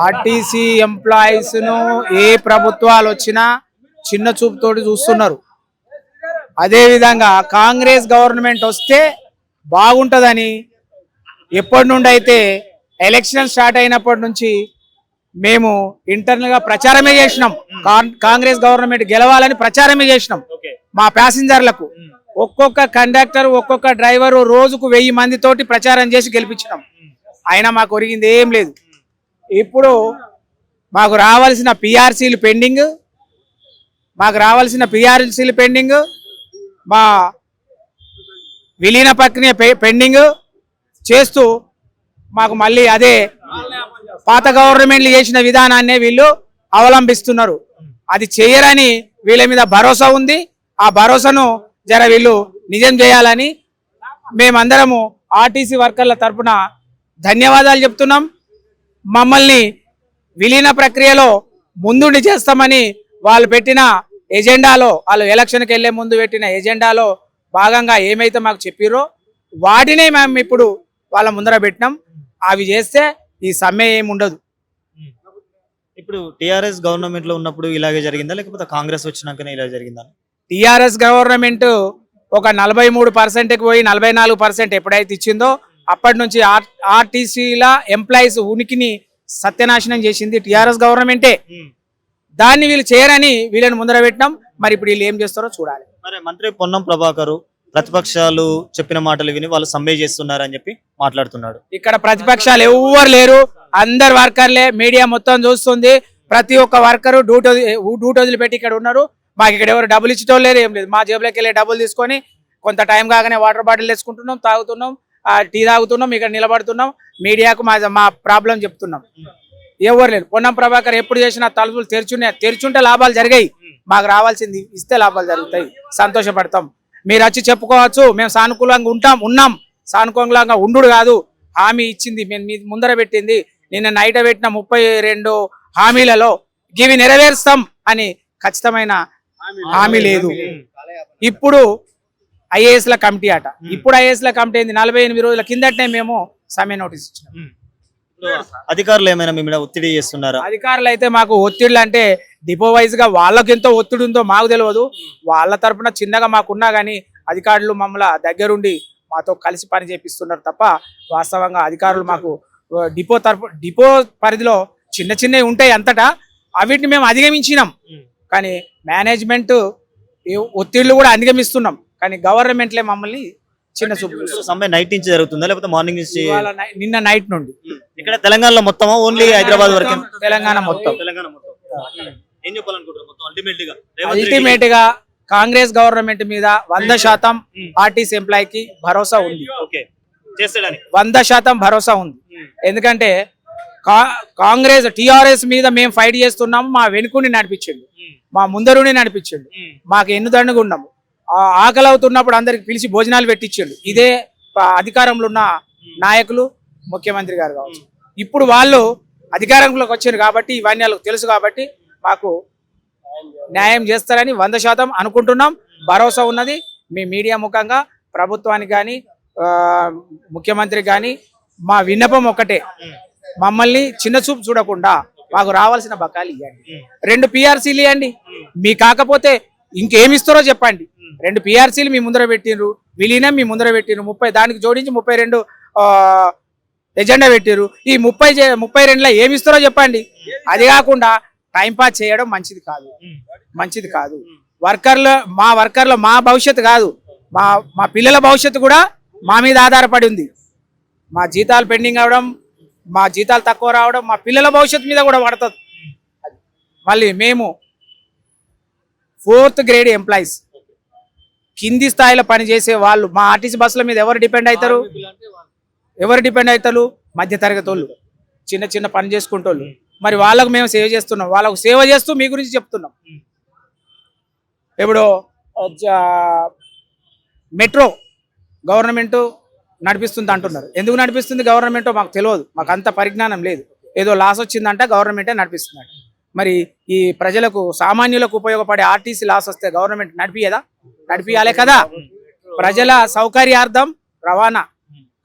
RTC employees ను ఏ ప్రభుత్వాలు వచ్చినా చిన్న చూపుతోటి చూస్తున్నారు. అదే విధంగా కాంగ్రెస్ గవర్నమెంట్ వస్తే బాగుంటుందని ఎప్పటి నుండి అయితే ఎలక్షన్ స్టార్ట్ అయినప్పటి నుంచి మేము ఇంటర్నల్ గా ప్రచారమే చేసినాం. కాంగ్రెస్ గవర్నమెంట్ గెలవాలని ప్రచారమే చేసినాం. మా ప్యాసింజర్లకు ఒక్కొక్క కండక్టర్ ఒక్కొక్క డ్రైవరు రోజుకు 1000 మందితోటి ప్రచారం చేసి గెలిపించినాం. అయినా మాకు ఒరిగింది ఏం లేదు. ఇప్పుడు మాకు రావాల్సిన పిఆర్సీలు పెండింగ్, మా విలీన ప్రక్రియ పెండింగ్ చేస్తూ మాకు మళ్ళీ అదే పాత గవర్నమెంట్లు చేసిన విధానాన్నే వీళ్ళు అవలంబిస్తున్నారు. అది చేయరని వీళ్ళ మీద భరోసా ఉంది. ఆ భరోసాను వీళ్ళు నిజం చేయాలని మేమందరము ఆర్టీసీ వర్కర్ల తరఫున ధన్యవాదాలు చెప్తున్నాం. మమ్మల్ని విలీన ప్రక్రియలో ముందుండి చేస్తామని వాళ్ళు పెట్టిన ఎజెండాలో, వాళ్ళు ఎలక్షన్కి వెళ్లే ముందు పెట్టిన ఎజెండాలో భాగంగా ఏమైతే మాకు చెప్పిరో వాటినే మేము ఇప్పుడు వాళ్ళ ముందర పెట్టినాం. అవి చేస్తే ఈ సమ్మె ఏమి ఉండదు. ఇప్పుడు టిఆర్ఎస్ గవర్నమెంట్ లో ఉన్నప్పుడు ఇలాగే జరిగిందా, లేకపోతే కాంగ్రెస్ వచ్చినాకనే ఇలా జరిగిందా? టిఆర్ఎస్ గవర్నమెంట్ ఒక 43%కి పోయి 44% ఎప్పుడైతే ఇచ్చిందో అప్పటి నుంచి ఆర్టీసీల ఎంప్లాయీస్ ఉనికిని సత్యనాశనం చేసింది టిఆర్ఎస్ గవర్నమెంటే. దాన్ని వీళ్ళు చేయరని వీళ్ళని ముందర పెట్టినాం. మరి ఇప్పుడు వీళ్ళు ఏం చేస్తారో చూడాలి. మరి మంత్రి పొన్నం ప్రభాకర్ ప్రతిపక్షాలు చెప్పిన మాటలు విని వాళ్ళు సమ్మె చేస్తున్నారని చెప్పి మాట్లాడుతున్నాడు. ఇక్కడ ప్రతిపక్షాలు ఎవ్వరు లేరు, అందరు వర్కర్లే. మీడియా మొత్తం చూస్తుంది. ప్రతి ఒక్క వర్కరు డ్యూటీ వదిలిపెట్టి ఇక్కడ ఉన్నారు. మాకు ఇక్కడ ఎవరు డబ్బులు ఇచ్చటం లేదు, ఏం లేదు. మా జేబులోకి వెళ్ళి డబ్బులు తీసుకొని కొంత టైం కాగానే వాటర్ బాటిల్ వేసుకుంటున్నాం, తాగుతున్నాం, టీ తాగుతున్నాం, ఇక్కడ నిలబడుతున్నాం, మీడియాకు మా ప్రాబ్లం చెప్తున్నాం. ఎవరు లేరు. పొన్నం ప్రభాకర్ ఎప్పుడు చేసినా తలుపులు తెరుచుంటే లాభాలు జరిగాయి. మాకు రావాల్సింది ఇస్తే లాభాలు జరుగుతాయి, సంతోషపడతాం. మీరు వచ్చి చెప్పుకోవచ్చు మేము సానుకూలంగా ఉన్నాం. సానుకూలంగా ఉండు కాదు, హామీ ఇచ్చింది మేము మీ ముందర పెట్టింది. నిన్న నైట్ పెట్టిన 32 హామీలలో ఇవి నెరవేరుస్తాం అని ఖచ్చితమైన హామీ లేదు. ఇప్పుడు ఐఏఎస్ల కమిటీ అట. ఇప్పుడు ఐఏఎస్ల కమిటీ అయింది 48 రోజుల కిందటనే మేము సమ్మె నోటీస్ ఇచ్చినాం. అధికారులు ఏమైనా మీ మీద ఒత్తిడి చేస్తున్నారా? అధికారులు అయితే మాకు ఒత్తిడిలు అంటే డిపో వైజ్ గా వాళ్ళకి ఎంతో ఒత్తిడి ఉందో మాకు తెలియదు. వాళ్ళ తరఫున చిన్నగా మాకున్నా కానీ అధికారులు మమ్మల్ని దగ్గరుండి మాతో కలిసి పని చేపిస్తున్నారు తప్ప వాస్తవంగా అధికారులు మాకు డిపో పరిధిలో చిన్నవి ఉంటాయి అంతటా, అవిటిని మేము అధిగమించినాం. కానీ మేనేజ్మెంట్ ఒత్తిళ్లు కూడా అధిగమిస్తున్నాం. కానీ గవర్నమెంట్లే మమ్మల్ని చిన్న చూపు. సమ్మె నైట్ నుంచి జరుగుతుందా లేకపోతే మార్నింగ్ నుంచి? నిన్న నైట్ నుండి. ఇక్కడ తెలంగాణలో మొత్తం ఓన్లీ హైదరాబాద్ వరకు? తెలంగాణ మొత్తం. ఏం చెప్పాలనుకుంటున్నారు మొత్తం అల్టిమేట్ గా కాంగ్రెస్ గవర్నమెంట్ మీద 100% ఆర్టీసీ ఎంప్లాయీకి భరోసా ఉంది. 100% భరోసా ఉంది. ఎందుకంటే కాంగ్రెస్ టిఆర్ఎస్ మీద మేము ఫైట్ చేస్తున్నాము. మా వెనుకుని నడిపించండు, మా ముందరుని నడిపించండు, మాకు ఎన్నుదండగా ఉన్నాము. ఆకలి అవుతున్నప్పుడు అందరికి పిలిచి భోజనాలు పెట్టించండు. ఇదే అధికారంలో ఉన్న నాయకులు, ముఖ్యమంత్రి గారు కావచ్చు. ఇప్పుడు వాళ్ళు అధికారంలోకి వచ్చారు కాబట్టి ఇవన్నీ వాళ్ళకి తెలుసు కాబట్టి మాకు న్యాయం చేస్తారని 100% అనుకుంటున్నాం. భరోసా ఉన్నది. మీ మీడియా ముఖంగా ప్రభుత్వానికి కానీ ముఖ్యమంత్రికి కానీ మా విన్నపం ఒక్కటే, మమ్మల్ని చిన్న చూపు చూడకుండా మాకు రావాల్సిన బకాలు ఇవ్వండి. 2 పిఆర్సీలు ఇవ్వండి. మీ కాకపోతే ఇంకేమిస్తారో చెప్పండి. 2 పిఆర్సీలు మీ ముందర పెట్టిండ్రు, విలీనం మీ ముందర పెట్టిండ్రు, 30 దానికి జోడించి 32 ఎజెండా పెట్టిర్రు. ఈ 32లో ఏమిస్తారో చెప్పండి. అది కాకుండా టైంపాస్ చేయడం మంచిది కాదు. మా వర్కర్లు మా భవిష్యత్తు కాదు, మా పిల్లల భవిష్యత్తు కూడా మా మీద ఆధారపడి ఉంది. మా జీతాలు పెండింగ్ అవడం, మా జీతాలు తక్కువ రావడం మా పిల్లల భవిష్యత్తు మీద కూడా పడుతుంది. మళ్ళీ మేము 4th గ్రేడ్ ఎంప్లాయీస్, కింది స్థాయిలో పనిచేసే వాళ్ళు. మా ఆర్టీసీ బస్సుల మీద ఎవరు డిపెండ్ అవుతారు? మధ్య తరగతి వాళ్ళు, చిన్న పని చేసుకుంటోళ్ళు. మరి వాళ్ళకు మేము సేవ చేస్తున్నాం. వాళ్ళకు సేవ చేస్తూ మీ గురించి చెప్తున్నాం. ఇప్పుడు మెట్రో గవర్నమెంట్ నడిపిస్తుంది అంటున్నారు. ఎందుకు నడిపిస్తుంది గవర్నమెంటో మాకు తెలియదు, మాకు అంత పరిజ్ఞానం లేదు. ఏదో లాస్ వచ్చిందంట గవర్నమెంటే నడిపిస్తుందంట. మరి ఈ ప్రజలకు సామాన్యులకు ఉపయోగపడే ఆర్టీసీ లాస్ వస్తే గవర్నమెంట్ నడిపియాలే కదా. ప్రజల సౌకర్యార్థం రవాణా,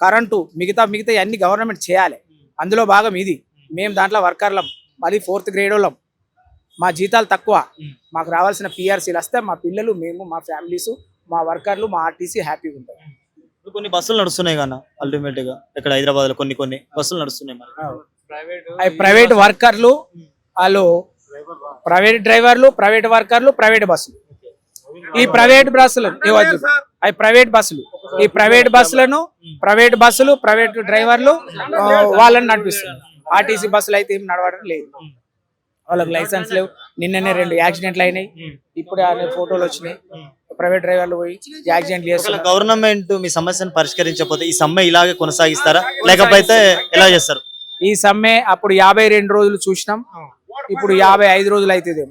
కరెంటు, మిగతా అన్ని గవర్నమెంట్ చేయాలి. అందులో భాగం ఇది. మేము దాంట్లో వర్కర్లం, మరి 4th గ్రేడ్ వాళ్ళం, మా జీతాలు తక్కువ, మాకు రావాల్సిన పిఆర్సీలు వస్తే మా పిల్లలు, మేము, మా ఫ్యామిలీస్, మా వర్కర్లు, మా ఆర్టీసీ హ్యాపీగా ఉంటారు. ఇప్పుడు కొన్ని బస్సులు నడుస్తున్నాయి కానీ అల్టిమేట్ గా ఇక్కడ హైదరాబాద్ లో కొన్ని బస్సులు నడుస్తున్నాయి మరి. అవి ప్రైవేట్ వర్కర్లు, వాళ్ళు ప్రైవేట్ డ్రైవర్లు, ప్రైవేట్ వర్కర్లు, ప్రైవేట్ బస్సులు. ఈ ప్రైవేట్ బస్సులు అవి ప్రైవేట్ బస్సులు, ఈ ప్రైవేట్ బస్సులను ప్రైవేట్ డ్రైవర్లు వాళ్ళని నడిపిస్తున్నారు. ఆర్టీసీ బస్సులు అయితే ఏం నడవడం లేదు, వాళ్ళకి లైసెన్స్ లేవు. నిన్ననే 2 యాక్సిడెంట్లు అయినాయి, ఇప్పుడు ఫోటోలు వచ్చినాయి. ప్రైవేట్ డ్రైవర్లు పోయి యాక్సిడెంట్లు చేస్తున్నారు. గవర్నమెంట్ మీ సమస్యను పరిష్కరించకపోతే ఈ సమ్మె ఇలాగే కొనసాగిస్తారా, లేకపోతే ఎలా చేస్తారు? ఈ సమ్మె అప్పుడు 52 రోజులు చూసినాం, ఇప్పుడు 55 రోజులు అవుతుంది.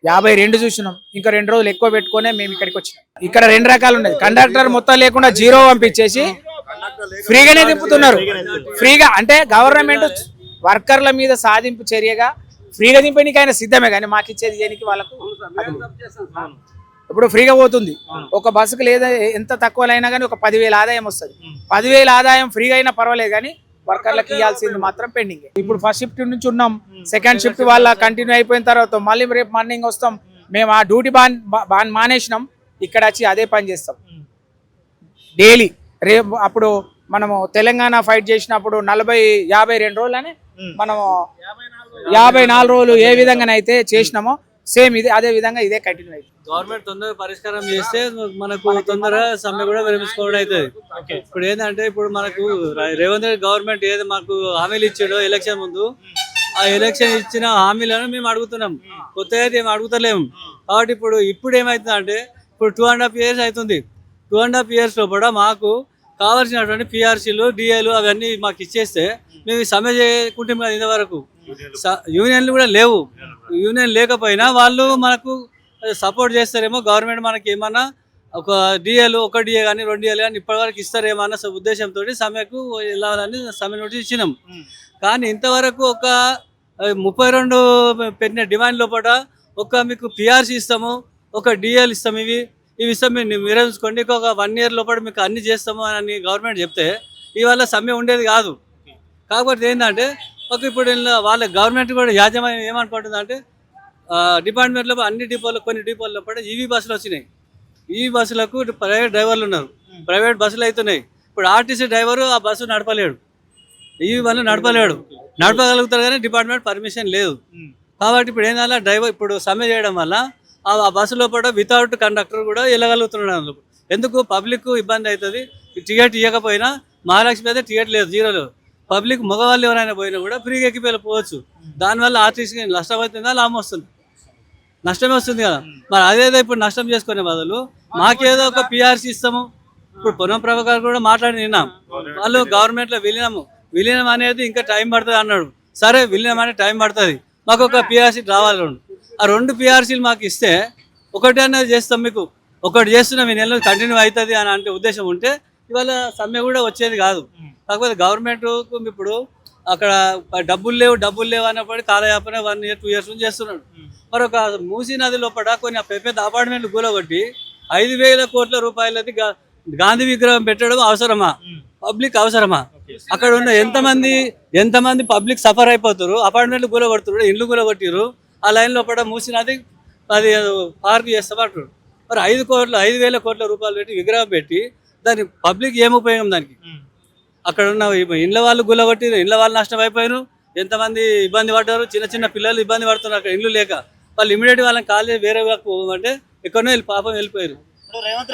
52 చూసినాం, ఇంకా 2 రోజులు ఎక్కువ పెట్టుకునే మేము ఇక్కడికి వచ్చినాం. ఇక్కడ 2 రకాలు ఉన్నాయి. కండక్టర్ మొత్తం లేకుండా 0 పంపించేసి ఫ్రీగానే తిప్పుతున్నారు. ఫ్రీగా అంటే గవర్నమెంట్ వర్కర్ల మీద సాధింపు చర్యగా ఫ్రీగా దింపడానికి ఆయన సిద్ధమే, కానీ మాకు ఇచ్చేది చేయడానికి వాళ్ళకు ఇప్పుడు ఫ్రీగా పోతుంది. ఒక బస్సుకు లేదా ఎంత తక్కువ అయినా కానీ ఒక 10,000 ఆదాయం వస్తుంది. 10,000 ఆదాయం ఫ్రీగా అయినా పర్వాలేదు, కానీ వర్కర్లకు ఇవ్వాల్సింది మాత్రం పెండింగ్. ఇప్పుడు ఫస్ట్ షిఫ్ట్ నుంచి ఉన్నాం, సెకండ్ షిఫ్ట్ వాళ్ళ కంటిన్యూ అయిపోయిన తర్వాత మళ్ళీ రేపు మార్నింగ్ వస్తాం. మేము ఆ డ్యూటీ మానేసినాం, ఇక్కడ వచ్చి అదే పని చేస్తాం డైలీ. రేపు అప్పుడు మనము తెలంగాణ ఫైట్ చేసినప్పుడు 52 రోజులని మనము 54 రోజులు ఏ విధంగానైతే చేసినామో సేమ్ ఇది అదే విధంగా ఇదే కంటిన్యూ అవుతుంది. గవర్నమెంట్ తొందరగా పరిష్కారం చేస్తే మనకు తొందరగా సమ్మె కూడా విరమించుకోవడం అవుతుంది. ఇప్పుడు ఏంటంటే ఇప్పుడు మనకు రేవంత్ రెడ్డి గవర్నమెంట్ ఏదో మాకు హామీలు ఇచ్చాడో ఎలక్షన్ ముందు, ఆ ఎలక్షన్ ఇచ్చిన హామీలను మేము అడుగుతున్నాం, కొత్తగా అయితే ఏమి అడుగుతలేము. కాబట్టి ఇప్పుడు ఏమవుతుందంటే ఇప్పుడు 2.5 years అవుతుంది. 2.5 years లోపల మాకు కావాల్సినటువంటి పిఆర్సీలు, డిఏలు అవన్నీ మాకు ఇచ్చేస్తే మేము సమ్మె చేయకుంటాం కదా. ఇంతవరకు యూనియన్లు కూడా లేవు. యూనియన్ లేకపోయినా వాళ్ళు మనకు సపోర్ట్ చేస్తారేమో, గవర్నమెంట్ మనకి ఏమన్నా ఒక డిఏలు, 1 డిఏ కానీ 2 డిఏలు కానీ ఇప్పటివరకు ఇస్తారేమో అన్న ఉద్దేశంతో సమ్మెకు వెళ్ళాలని సమ్మె నోటీస్ ఇచ్చినాం. కానీ ఇంతవరకు ఒక 32 పెట్టిన డిమాండ్ లోపల మీకు పిఆర్సీ ఇస్తాము, 1 డిఏలు ఇస్తాము, ఇవి ఇస్తాం, మీరు విరమించుకోండి, ఇంకొక 1 year లోపల మీకు అన్ని చేస్తాము అని గవర్నమెంట్ చెప్తే ఇవాళ సమ్మె ఉండేది కాదు. కాకపోతే ఏంటంటే ఇప్పుడు వాళ్ళ గవర్నమెంట్ కూడా యాజమాన్యం ఏమనుకుంటుందంటే డిపార్ట్మెంట్లో అన్ని డిపోలు, కొన్ని డిపోల లోపల ఈవీ బస్సులు వచ్చినాయి. ఈవీ బస్సులకు ప్రైవేట్ డ్రైవర్లు ఉన్నారు, ప్రైవేట్ బస్సులు అవుతున్నాయి. ఇప్పుడు ఆర్టీసీ డ్రైవరు ఆ బస్సు నడపలేడు, ఈవీ బస్సు నడపగలుగుతారు కానీ డిపార్ట్మెంట్ పర్మిషన్ లేదు. కాబట్టి ఇప్పుడు ఏంటంటే డ్రైవర్ ఇప్పుడు సమ్మె చేయడం వల్ల ఆ బస్సు లోపల వితౌట్ కండక్టర్ కూడా వెళ్ళగలుగుతున్నాడు. ఎందుకు పబ్లిక్ ఇబ్బంది అవుతుంది. టికెట్ ఇవ్వకపోయినా మహాలక్ష్మి అయితే టికెట్ లేదు, 0 లేదు. పబ్లిక్ మగవాళ్ళు ఎవరైనా పోయినా కూడా ఫ్రీగా ఎక్కి వెళ్ళిపోవచ్చు. దానివల్ల ఆర్టీసీకి నష్టం అవుతుందా, లాభం వస్తుంది? నష్టమే వస్తుంది కదా. మరి అదేదో ఇప్పుడు నష్టం చేసుకునే బదులు మాకేదో ఒక పిఆర్సీ ఇస్తాము. ఇప్పుడు పొన్నం ప్రభాకర్ కూడా మాట్లాడి విన్నాం, వాళ్ళు గవర్నమెంట్లో విలీనం అనేది ఇంకా టైం పడుతుంది అన్నాడు. సరే విలీనం అనేది టైం పడుతుంది, మాకు ఒక పిఆర్సీ రావాలి. ఆ 2 పిఆర్సీలు మాకు ఇస్తే ఒకటి అనేది చేస్తాం, మీకు ఒకటి చేస్తున్నాం, ఈ నెలలో కంటిన్యూ అవుతుంది అని అంటే ఉద్దేశం ఉంటే ఇవాళ సమ్మె కూడా వచ్చేది కాదు. కాకపోతే గవర్నమెంట్కు ఇప్పుడు అక్కడ డబ్బులు లేవు అన్నప్పుడు కాలయాపన 1 year 2 years నుంచి చేస్తున్నాడు. మరొక మూసీ నది లోపల కొన్ని పెద్ద అపార్ట్మెంట్లు కూలగొట్టి 5,000 కోట్ల రూపాయలది గాంధీ విగ్రహం పెట్టడం అవసరమా? పబ్లిక్ అవసరమా? అక్కడ ఉన్న ఎంతమంది పబ్లిక్ సఫర్ అయిపోతారు. అపార్ట్మెంట్లు కూలగొడుతున్నారు, ఇండ్లు కూలగొట్టిరు. ఆ లైన్ లోపల మూసీ నది అది పార్క్ చేస్తామంటారు. మరి 5,000 కోట్ల రూపాయలు పెట్టి విగ్రహం పెట్టి దాని పబ్లిక్ ఏం ఉపయోగం? దానికి అక్కడ ఉన్న ఇండ్ల వాళ్ళు గుల్లగొట్టిరు, ఇండ్ల వాళ్ళు నష్టం అయిపోయారు, ఎంతమంది ఇబ్బంది పడ్డారు. చిన్న పిల్లలు ఇబ్బంది పడుతున్నారు అక్కడ ఇండ్లు లేక. వాళ్ళు ఇమీడియట్ వాళ్ళని కాలేజ్ వేరే పోమంటే ఎక్కడో పాపం వెళ్ళిపోయారు.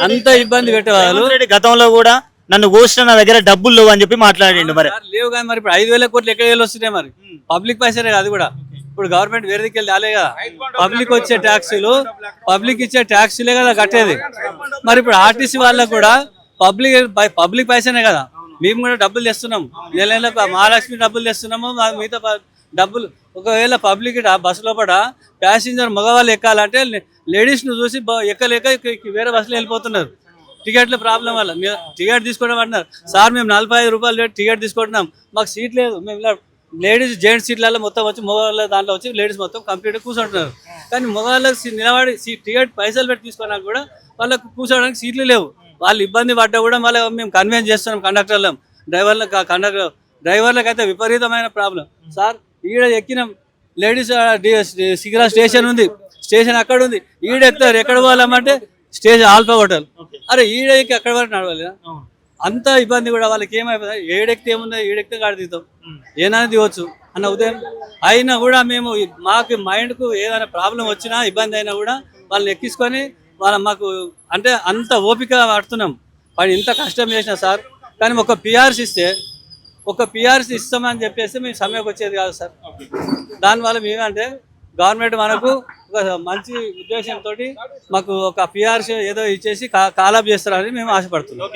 అంత ఇబ్బంది పెట్టేవాళ్ళు. గతంలో కూడా నన్ను కోసిన నా దగ్గర డబ్బులు లేవు అని చెప్పి మాట్లాడిండు. మరి లేవు కానీ మరి ఇప్పుడు 5,000 కోట్లు ఎక్కడ వస్తున్నాయి? మరి పబ్లిక్ పైసలే అది కూడా. ఇప్పుడు గవర్నమెంట్ వేరే దిక్కు రాలే కదా. పబ్లిక్ వచ్చే ట్యాక్సీలు, పబ్లిక్ ఇచ్చే ట్యాక్సీలే కదా కట్టేది. మరి ఇప్పుడు ఆర్టీసీ వాళ్ళకు కూడా పబ్లిక్ పైసనే కదా. మేము కూడా డబ్బులు తెస్తున్నాం, నెల మహాలక్ష్మి డబ్బులు తెస్తున్నాము. మిగతా డబ్బులు ఒకవేళ పబ్లిక్ బస్సు లోపల ప్యాసింజర్ మగవాళ్ళు ఎక్కాలంటే లేడీస్ను చూసి ఎక్కలేక వేరే బస్సులో వెళ్ళిపోతున్నారు. టికెట్ల ప్రాబ్లం వల్ల టికెట్ తీసుకోవడం అంటున్నారు. సార్ మేము 45 రూపాయలు పెట్టి టికెట్ తీసుకుంటున్నాం, మాకు సీట్ లేదు. మేము లేడీస్ జెంట్స్ సీట్లలో మొత్తం వచ్చి మగవాళ్ళ దాంట్లో వచ్చి లేడీస్ మొత్తం కంప్లీట్గా కూర్చుంటున్నారు. కానీ మగవాళ్ళకి నిలబడి టికెట్ పైసలు పెట్టి తీసుకోవడానికి కూడా వాళ్ళకు కూర్చోవడానికి సీట్లు లేవు. వాళ్ళు ఇబ్బంది పడ్డా కూడా మళ్ళీ మేము కన్విన్స్ చేస్తున్నాం కండక్టర్లం, డ్రైవర్లకు అయితే విపరీతమైన ప్రాబ్లం సార్. ఈడ ఎక్కినాం, లేడీస్ సిగిరా స్టేషన్ ఉంది, స్టేషన్ అక్కడ ఉంది, ఈడ ఎక్కుతారు. ఎక్కడ పోవాలమ్మంటే స్టేషన్ ఆల్ఫా హోటల్. అరే ఈడ ఎక్కి అక్కడ వరకు నడవాలి. అంత ఇబ్బంది కూడా వాళ్ళకి ఏమైపోతుంది, ఏడెక్కితే ఏముంది, ఏడెక్కితే కాడ దిగుతాం, ఏదైనా దిగవచ్చు అన్న ఉదయం. అయినా కూడా మేము మాకు మైండ్కు ఏదైనా ప్రాబ్లం వచ్చినా ఇబ్బంది అయినా కూడా వాళ్ళని ఎక్కించుకొని మాకు అంటే అంత ఓపిక పడుతున్నాం. వాడు ఇంత కష్టం చేసిన సార్. కానీ ఒక పిఆర్సీ ఇస్తామని చెప్పేసి మేము సమ్మెకు వచ్చేది కాదు సార్. దానివల్ల మేమంటే గవర్నమెంట్ మనకు ఒక మంచి ఉద్దేశంతో మాకు ఒక పిఆర్సీ ఏదో ఇచ్చేసి కాలప్ చేస్తారని మేము ఆశపడుతున్నాం.